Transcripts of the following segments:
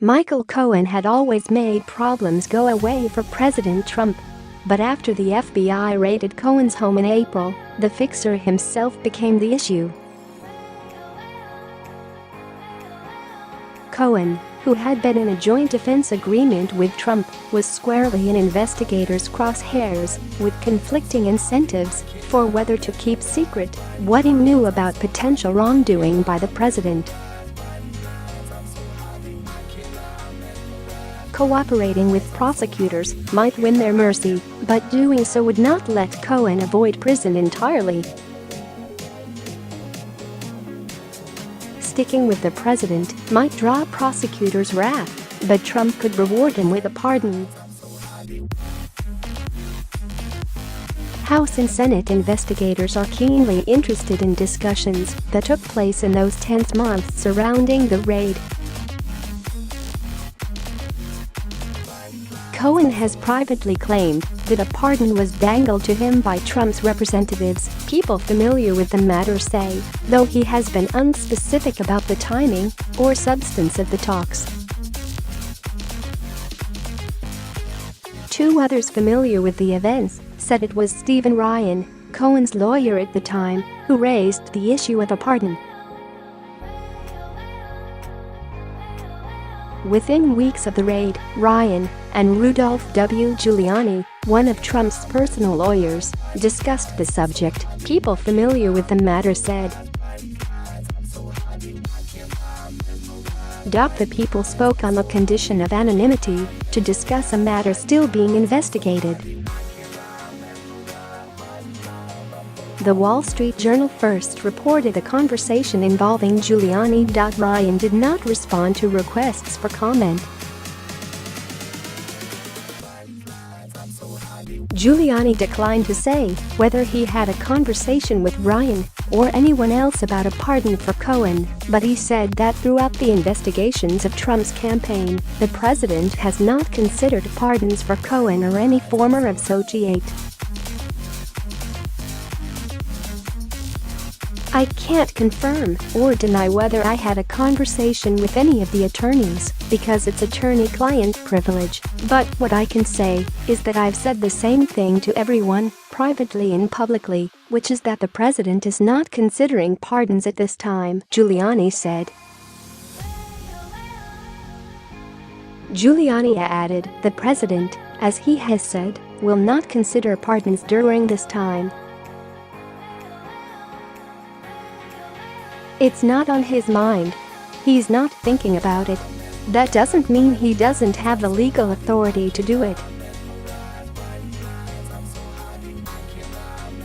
Michael Cohen had always made problems go away for President Trump. But after the FBI raided Cohen's home in April, the fixer himself became the issue. Cohen, who had been in a joint defense agreement with Trump, was squarely in investigators' crosshairs, with conflicting incentives for whether to keep secret what he knew about potential wrongdoing by the president. Cooperating with prosecutors might win their mercy, but doing so would not let Cohen avoid prison entirely. Sticking with the president might draw prosecutors' wrath, but Trump could reward him with a pardon. House and Senate investigators are keenly interested in discussions that took place in those tense months surrounding the raid. Cohen has privately claimed that a pardon was dangled to him by Trump's representatives, people familiar with the matter say, though he has been unspecific about the timing or substance of the talks. Two others familiar with the events said it was Stephen Ryan, Cohen's lawyer at the time, who raised the issue of a pardon. Within weeks of the raid, Ryan and Rudolph W. Giuliani, one of Trump's personal lawyers, discussed the subject, people familiar with the matter said. The people spoke on the condition of anonymity to discuss a matter still being investigated. The Wall Street Journal first reported a conversation involving Giuliani. Ryan did not respond to requests for comment. Giuliani declined to say whether he had a conversation with Ryan or anyone else about a pardon for Cohen, but he said that throughout the investigations of Trump's campaign, the president has not considered pardons for Cohen or any former associate. I can't confirm or deny whether I had a conversation with any of the attorneys because it's attorney-client privilege, but what I can say is that I've said the same thing to everyone, privately and publicly, which is that the president is not considering pardons at this time, Giuliani said. Giuliani added, the president, as he has said, will not consider pardons during this time. It's not on his mind. He's not thinking about it. That doesn't mean he doesn't have the legal authority to do it.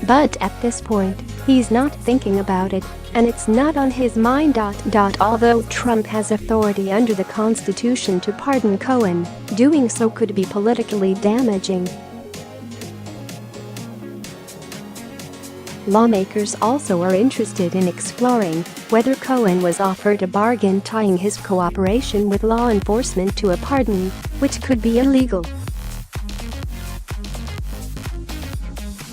But at this point, he's not thinking about it, and it's not on his mind. Although Trump has authority under the Constitution to pardon Cohen, doing so could be politically damaging. Lawmakers also are interested in exploring whether Cohen was offered a bargain tying his cooperation with law enforcement to a pardon, which could be illegal.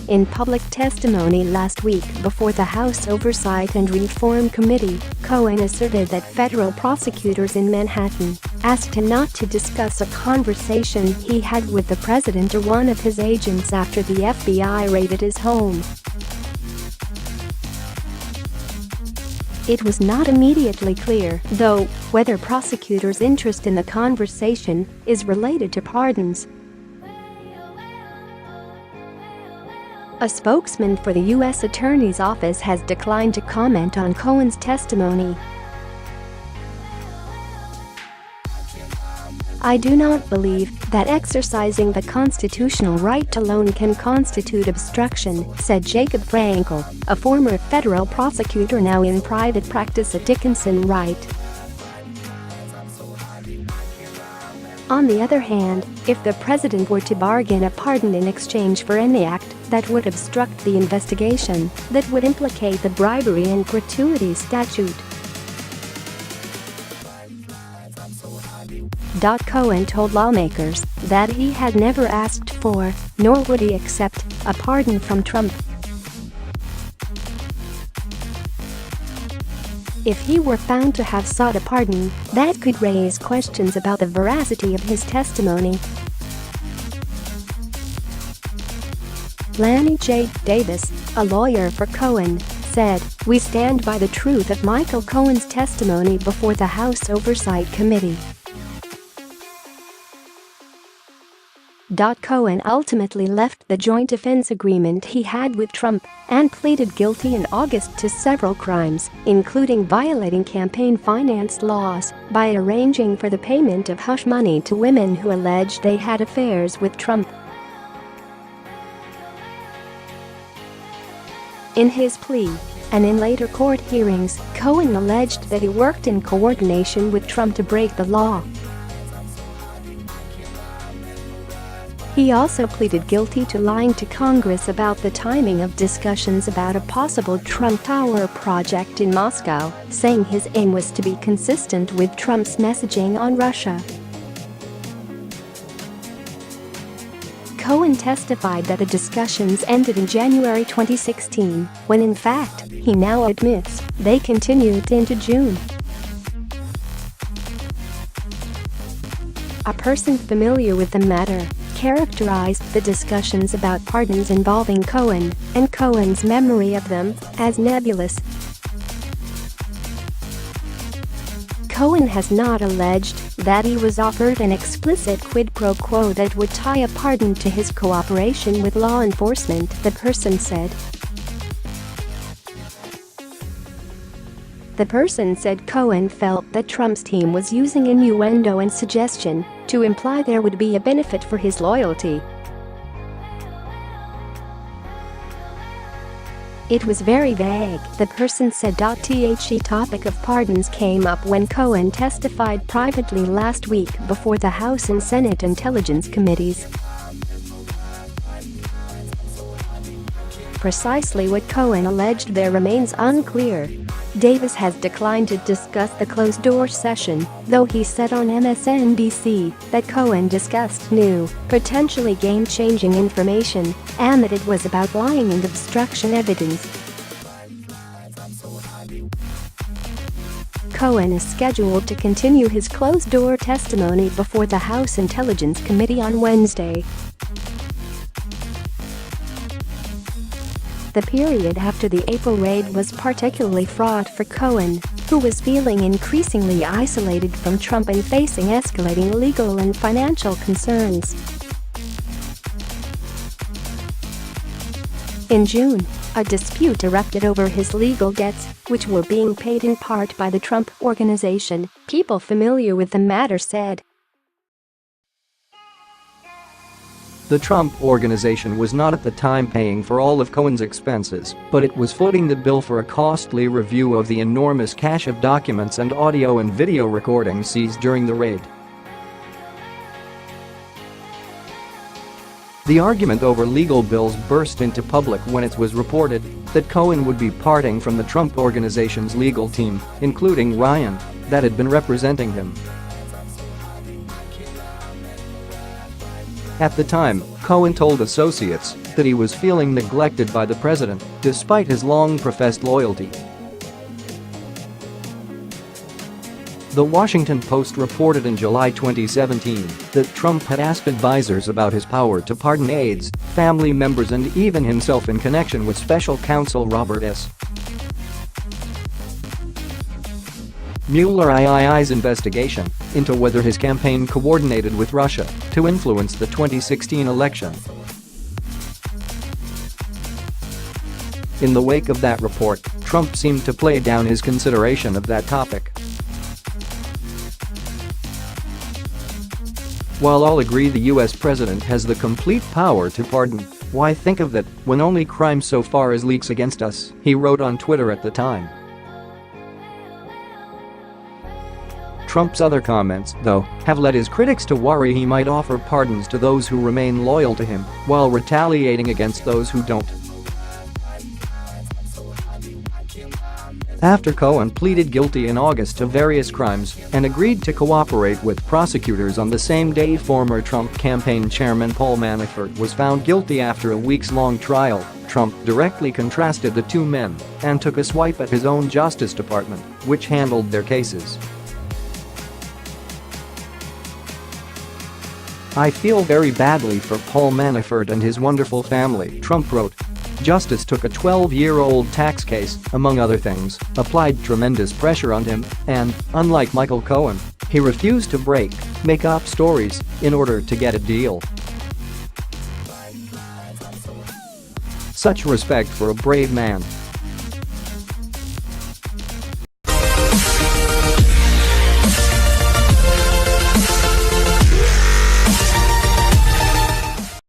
In public testimony last week before the House Oversight and Reform Committee, Cohen asserted that federal prosecutors in Manhattan asked him not to discuss a conversation he had with the president or one of his agents after the FBI raided his home. It was not immediately clear, though, whether prosecutors' interest in the conversation is related to pardons. A spokesman for the U.S. Attorney's Office has declined to comment on Cohen's testimony. I do not believe that exercising the constitutional right alone can constitute obstruction, said Jacob Frankel, a former federal prosecutor now in private practice at Dickinson Wright. On the other hand, if the president were to bargain a pardon in exchange for any act that would obstruct the investigation, that would implicate the bribery and gratuity statute. Cohen told lawmakers that he had never asked for, nor would he accept, a pardon from Trump. If he were found to have sought a pardon, that could raise questions about the veracity of his testimony. Lanny J. Davis, a lawyer for Cohen, said, "We stand by the truth of Michael Cohen's testimony before the House Oversight Committee." Cohen ultimately left the joint defense agreement he had with Trump and pleaded guilty in August to several crimes, including violating campaign finance laws by arranging for the payment of hush money to women who alleged they had affairs with Trump. In his plea, and in later court hearings, Cohen alleged that he worked in coordination with Trump to break the law. He also pleaded guilty to lying to Congress about the timing of discussions about a possible Trump Tower project in Moscow, saying his aim was to be consistent with Trump's messaging on Russia. Cohen testified that the discussions ended in January 2016, when in fact, he now admits, they continued into June. A person familiar with the matter characterized the discussions about pardons involving Cohen and Cohen's memory of them as nebulous. Cohen has not alleged that he was offered an explicit quid pro quo that would tie a pardon to his cooperation with law enforcement, the person said. The person said Cohen felt that Trump's team was using innuendo and suggestion to imply there would be a benefit for his loyalty. It was very vague, the person said. The topic of pardons came up when Cohen testified privately last week before the House and Senate Intelligence Committees. Precisely what Cohen alleged there remains unclear. Davis has declined to discuss the closed-door session, though he said on MSNBC that Cohen discussed new, potentially game-changing information and that it was about lying and obstruction evidence. Cohen is scheduled to continue his closed-door testimony before the House Intelligence Committee on Wednesday. The period after the April raid was particularly fraught for Cohen, who was feeling increasingly isolated from Trump and facing escalating legal and financial concerns. In June, a dispute erupted over his legal debts, which were being paid in part by the Trump Organization, people familiar with the matter said. The Trump Organization was not at the time paying for all of Cohen's expenses, but it was footing the bill for a costly review of the enormous cache of documents and audio and video recordings seized during the raid. The argument over legal bills burst into public when it was reported that Cohen would be parting from the Trump Organization's legal team, including Ryan, that had been representing him. At the time, Cohen told associates that he was feeling neglected by the president, despite his long-professed loyalty. The Washington Post reported in July 2017 that Trump had asked advisors about his power to pardon aides, family members and even himself in connection with special counsel Robert S. Mueller's investigation into whether his campaign coordinated with Russia to influence the 2016 election. In the wake of that report, Trump seemed to play down his consideration of that topic. While all agree the US president has the complete power to pardon, why think of that when only crime so far is leaks against us, he wrote on Twitter at the time. Trump's other comments, though, have led his critics to worry he might offer pardons to those who remain loyal to him while retaliating against those who don't. After Cohen pleaded guilty in August to various crimes and agreed to cooperate with prosecutors on the same day, former Trump campaign chairman Paul Manafort was found guilty after a weeks-long trial. Trump directly contrasted the two men and took a swipe at his own Justice Department, which handled their cases. "I feel very badly for Paul Manafort and his wonderful family," Trump wrote. Justice took a 12-year-old tax case, among other things, applied tremendous pressure on him, and, unlike Michael Cohen, he refused to make up stories in order to get a deal. Such respect for a brave man.